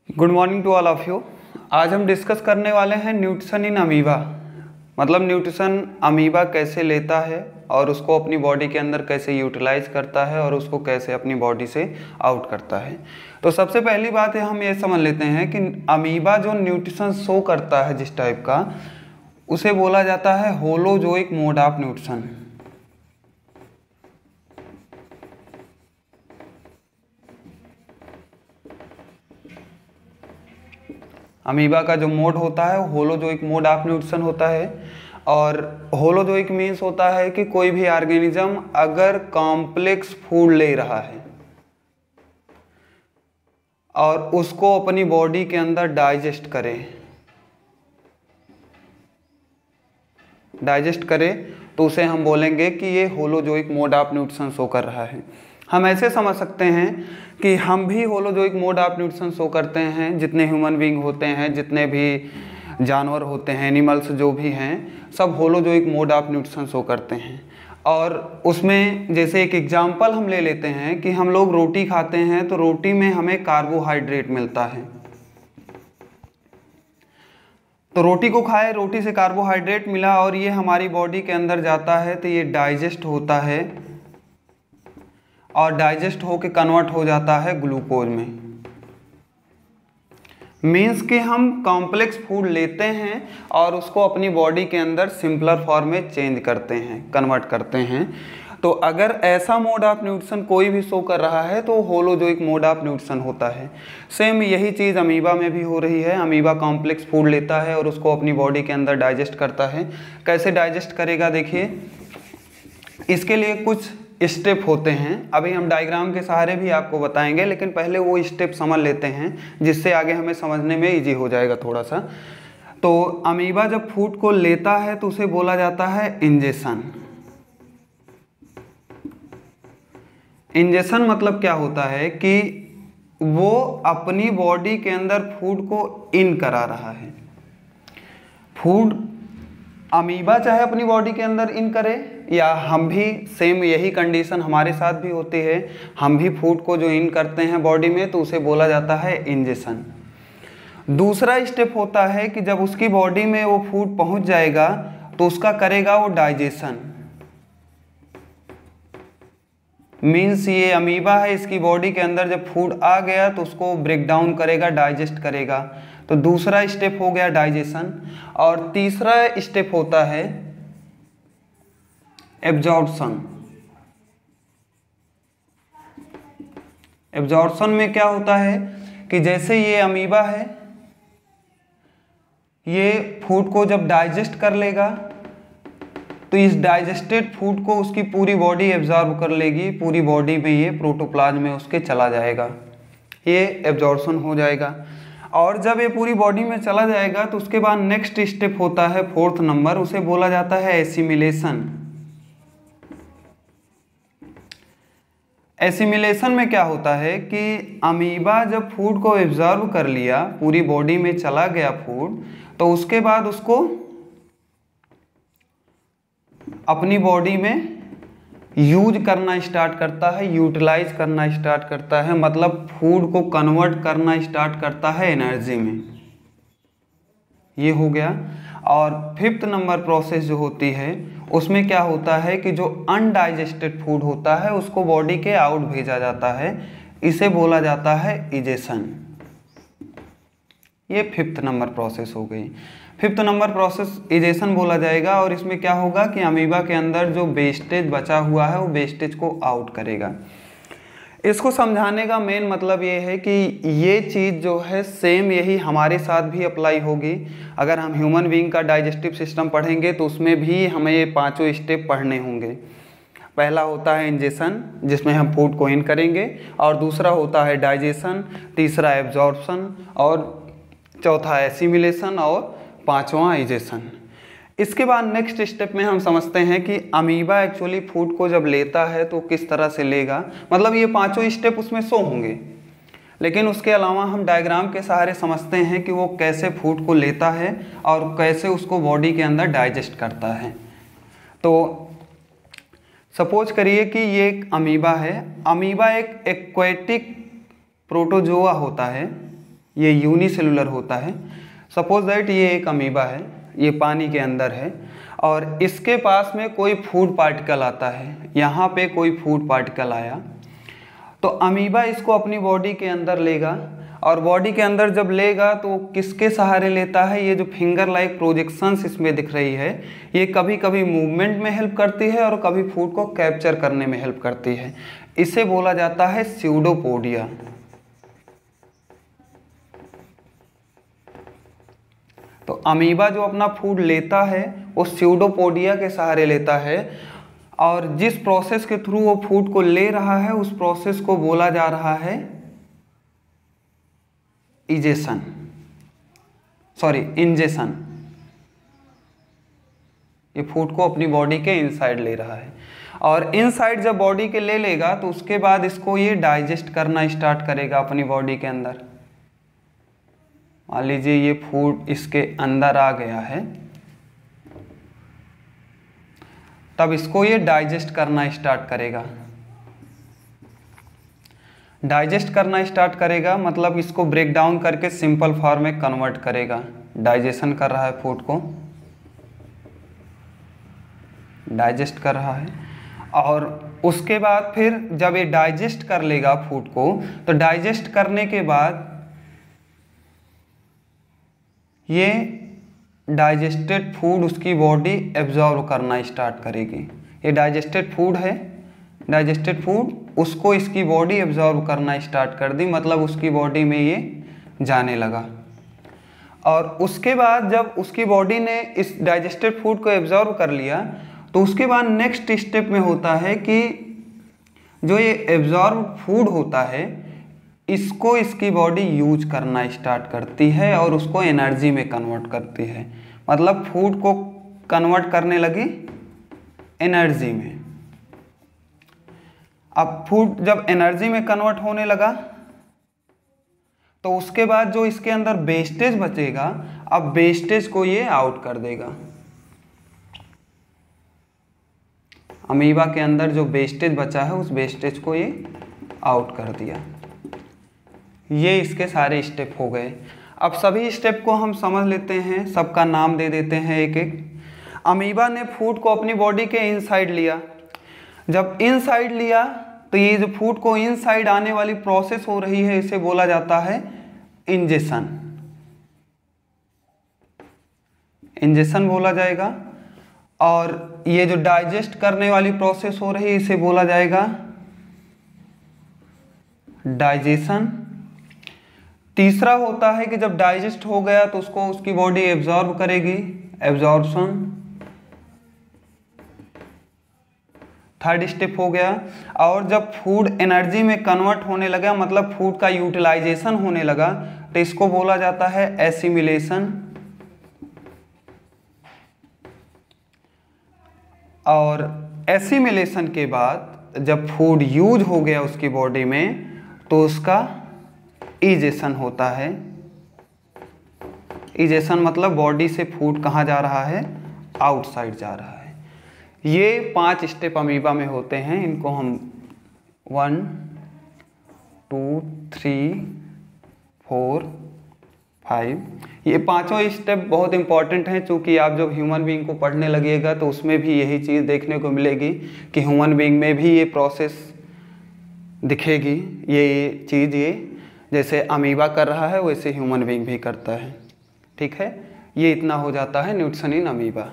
Good morning to all of you. आज हम discuss करने वाले हैं न्यूट्रिशन इन अमीबा, मतलब न्यूट्रिशन अमीबा कैसे लेता है और उसको अपनी बॉडी के अंदर कैसे यूटिलाइज करता है और उसको कैसे अपनी बॉडी से आउट करता है। तो सबसे पहली बात है, हम ये समझ लेते हैं कि अमीबा जो न्यूट्रिशन शो करता है जिस टाइप का, उसे बोला जाता है holozoic mode of nutrition. Amoeba का जो मोड होता है वो होलोजोइक मोड ऑफ न्यूट्रिशन होता है। और होलोजोइक मीन्स होता है कि कोई भी ऑर्गेनिज्म अगर कॉम्प्लेक्स फूड ले रहा है और उसको अपनी बॉडी के अंदर डाइजेस्ट करे तो उसे हम बोलेंगे कि ये holozoic mode of nutrition show कर रहा है। हम ऐसे समझ सकते हैं कि हम भी holozoic mode of nutrition show करते हैं। जितने ह्यूमन बीइंग होते हैं, जितने भी जानवर होते हैं, एनिमल्स जो भी हैं, सब holozoic mode of nutrition show करते हैं। और उसमें जैसे एक एग्जांपल हम ले लेते हैं कि हम लोग रोटी खाते हैं तो रोटी में हमें कार्बोहाइड्रेट मिलता है। तो रोटी को खाए, रोटी से कार्बोहाइड्रेट मिला और ये हमारी बॉडी के अंदर जाता है तो ये डाइजेस्ट होता है और डाइजेस्ट होकर कन्वर्ट हो जाता है ग्लूकोज में। मीन्स कि हम कॉम्प्लेक्स फूड लेते हैं और उसको अपनी बॉडी के अंदर सिंपलर फॉर्म में चेंज करते हैं, कन्वर्ट करते हैं। तो अगर ऐसा मोड ऑफ न्यूट्रिशन कोई भी शो कर रहा है तो होलोजोइक मोड ऑफ न्यूट्रिशन होता है। सेम यही चीज़ अमीबा में भी हो रही है। अमीबा कॉम्प्लेक्स फूड लेता है और उसको अपनी बॉडी के अंदर डाइजेस्ट करता है। कैसे डाइजेस्ट करेगा देखिए, इसके लिए कुछ स्टेप होते हैं। अभी हम डायग्राम के सहारे भी आपको बताएंगे, लेकिन पहले वो स्टेप समझ लेते हैं जिससे आगे हमें समझने में इजी हो जाएगा थोड़ा सा। तो अमीबा जब फूड को लेता है तो उसे बोला जाता है इंजेक्शन। इंजेक्शन मतलब क्या होता है कि वो अपनी बॉडी के अंदर फूड को इन करा रहा है। फूड अमीबा चाहे अपनी बॉडी के अंदर इन करे या हम भी, सेम यही कंडीशन हमारे साथ भी होती है। हम भी फूड को जो इन करते हैं बॉडी में तो उसे बोला जाता है इंजेक्शन। दूसरा स्टेप होता है कि जब उसकी बॉडी में वो फूड पहुंच जाएगा तो उसका करेगा वो डाइजेशन। मीन्स ये अमीबा है, इसकी बॉडी के अंदर जब फूड आ गया तो उसको ब्रेक डाउन करेगा, डाइजेस्ट करेगा। तो दूसरा स्टेप हो गया डाइजेशन। और तीसरा स्टेप होता है एब्जॉर्प्शन। एब्जॉर्प्शन में क्या होता है कि जैसे ये अमीबा है, ये फूड को जब डाइजेस्ट कर लेगा तो इस डाइजेस्टेड फूड को उसकी पूरी बॉडी एब्जॉर्ब कर लेगी। पूरी बॉडी में ये प्रोटोप्लाज्म में उसके चला जाएगा, ये एब्जॉर्प्शन हो जाएगा। और जब ये पूरी बॉडी में चला जाएगा तो उसके बाद नेक्स्ट स्टेप होता है फोर्थ नंबर, उसे बोला जाता है एसिमिलेशन। एसिमिलेशन में क्या होता है कि अमीबा जब फूड को एब्जॉर्ब कर लिया, पूरी बॉडी में चला गया फूड, तो उसके बाद उसको अपनी बॉडी में यूज करना स्टार्ट करता है, यूटिलाइज करना स्टार्ट करता है, मतलब फूड को कन्वर्ट करना स्टार्ट करता है एनर्जी में। ये हो गया। और फिफ्थ नंबर प्रोसेस जो होती है उसमें क्या होता है कि जो अनडाइजेस्टेड फूड होता है उसको बॉडी के आउट भेजा जाता है। इसे बोला जाता है इजेशन। ये फिफ्थ नंबर प्रोसेस हो गई। फिफ्थ नंबर प्रोसेस इजेशन बोला जाएगा। और इसमें क्या होगा कि अमीबा के अंदर जो वेस्टेज बचा हुआ है वो वेस्टेज को आउट करेगा। इसको समझाने का मेन मतलब ये है कि ये चीज़ जो है सेम यही हमारे साथ भी अप्लाई होगी। अगर हम ह्यूमन बीइंग का डाइजेस्टिव सिस्टम पढ़ेंगे तो उसमें भी हमें ये पांचों स्टेप पढ़ने होंगे। पहला होता है इंजेक्शन, जिसमें हम फूड को इन करेंगे, और दूसरा होता है डाइजेशन, तीसरा एब्जॉर्प्शन, और चौथा एसिमिलेशन, और पांचवा इजेशन। इसके बाद नेक्स्ट स्टेप में हम समझते हैं कि अमीबा एक्चुअली फूड को जब लेता है तो किस तरह से लेगा। मतलब ये पांचों स्टेप उसमें शो होंगे, लेकिन उसके अलावा हम डायग्राम के सहारे समझते हैं कि वो कैसे फूड को लेता है और कैसे उसको बॉडी के अंदर डाइजेस्ट करता है। तो सपोज करिए कि ये एक अमीबा है। अमीबा एक एक्वेटिक प्रोटोजोआ होता है। ये यूनिसेलुलर होता है। सपोज दैट ये एक अमीबा है, ये पानी के अंदर है और इसके पास में कोई फूड पार्टिकल आता है, यहाँ पे कोई फूड पार्टिकल आया तो अमीबा इसको अपनी बॉडी के अंदर लेगा और बॉडी के अंदर जब लेगा तो किसके सहारे लेता है, ये जो फिंगर लाइक प्रोजेक्शंस इसमें दिख रही है ये कभी कभी मूवमेंट में हेल्प करती है और कभी फूड को कैप्चर करने में हेल्प करती है। इसे बोला जाता है स्यूडोपोडिया। तो अमीबा जो अपना फूड लेता है वो स्यूडोपोडिया के सहारे लेता है और जिस प्रोसेस के थ्रू वो फूड को ले रहा है उस प्रोसेस को बोला जा रहा है इंजेशन। ये फूड को अपनी बॉडी के इनसाइड ले रहा है और इनसाइड जब बॉडी के ले लेगा तो उसके बाद इसको ये डाइजेस्ट करना स्टार्ट करेगा अपनी बॉडी के अंदर। मान लीजिए ये फूड इसके अंदर आ गया है, तब इसको ये डाइजेस्ट करना स्टार्ट करेगा। डाइजेस्ट करना स्टार्ट करेगा मतलब इसको ब्रेक डाउन करके सिंपल फॉर्म में कन्वर्ट करेगा। डाइजेशन कर रहा है, फूड को डाइजेस्ट कर रहा है और उसके बाद फिर जब ये डाइजेस्ट कर लेगा फूड को तो डाइजेस्ट करने के बाद ये डाइजेस्टेड फूड उसकी बॉडी एब्जॉर्व करना स्टार्ट करेगी। ये डाइजेस्टेड फूड है, डाइजेस्टेड फूड उसको इसकी बॉडी एब्जॉर्व करना स्टार्ट कर दी, मतलब उसकी बॉडी में ये जाने लगा। और उसके बाद जब उसकी बॉडी ने इस डाइजेस्टेड फूड को एब्जॉर्व कर लिया तो उसके बाद नेक्स्ट स्टेप में होता है कि जो ये एब्जॉर्व फूड होता है इसको इसकी बॉडी यूज करना स्टार्ट करती है और उसको एनर्जी में कन्वर्ट करती है। मतलब फूड को कन्वर्ट करने लगी एनर्जी में। अब फूड जब एनर्जी में कन्वर्ट होने लगा तो उसके बाद जो इसके अंदर वेस्टेज बचेगा, अब वेस्टेज को ये आउट कर देगा। अमीबा के अंदर जो वेस्टेज बचा है उस वेस्टेज को ये आउट कर दिया। ये इसके सारे स्टेप हो गए। अब सभी स्टेप को हम समझ लेते हैं, सबका नाम दे देते हैं एक एक। अमीबा ने फूड को अपनी बॉडी के इनसाइड लिया। जब इनसाइड लिया तो ये जो फूड को इनसाइड आने वाली प्रोसेस हो रही है इसे बोला जाता है इंजेशन। इंजेशन बोला जाएगा। और ये जो डाइजेस्ट करने वाली प्रोसेस हो रही है इसे बोला जाएगा डाइजेशन। तीसरा होता है कि जब डाइजेस्ट हो गया तो उसको उसकी बॉडी एब्जॉर्ब करेगी, एब्जॉर्प्शन। थर्ड स्टेप हो गया। और जब फूड एनर्जी में कन्वर्ट होने लगा, मतलब फूड का यूटिलाइजेशन होने लगा, तो इसको बोला जाता है एसिमिलेशन। और एसिमिलेशन के बाद जब फूड यूज हो गया उसकी बॉडी में तो उसका इजेशन होता है। इजेशन मतलब बॉडी से फूड कहाँ जा रहा है, आउटसाइड जा रहा है। ये 5 स्टेप अमीबा में होते हैं। इनको हम 1 2 3 4 5 ये पांचों स्टेप बहुत इंपॉर्टेंट हैं, चूँकि आप जब ह्यूमन बीइंग को पढ़ने लगिएगा तो उसमें भी यही चीज़ देखने को मिलेगी कि ह्यूमन बीइंग में भी ये प्रोसेस दिखेगी। ये चीज़ ये जैसे अमीबा कर रहा है वैसे ह्यूमन बीइंग भी करता है। ठीक है, ये इतना हो जाता है न्यूट्रिशन इन अमीबा।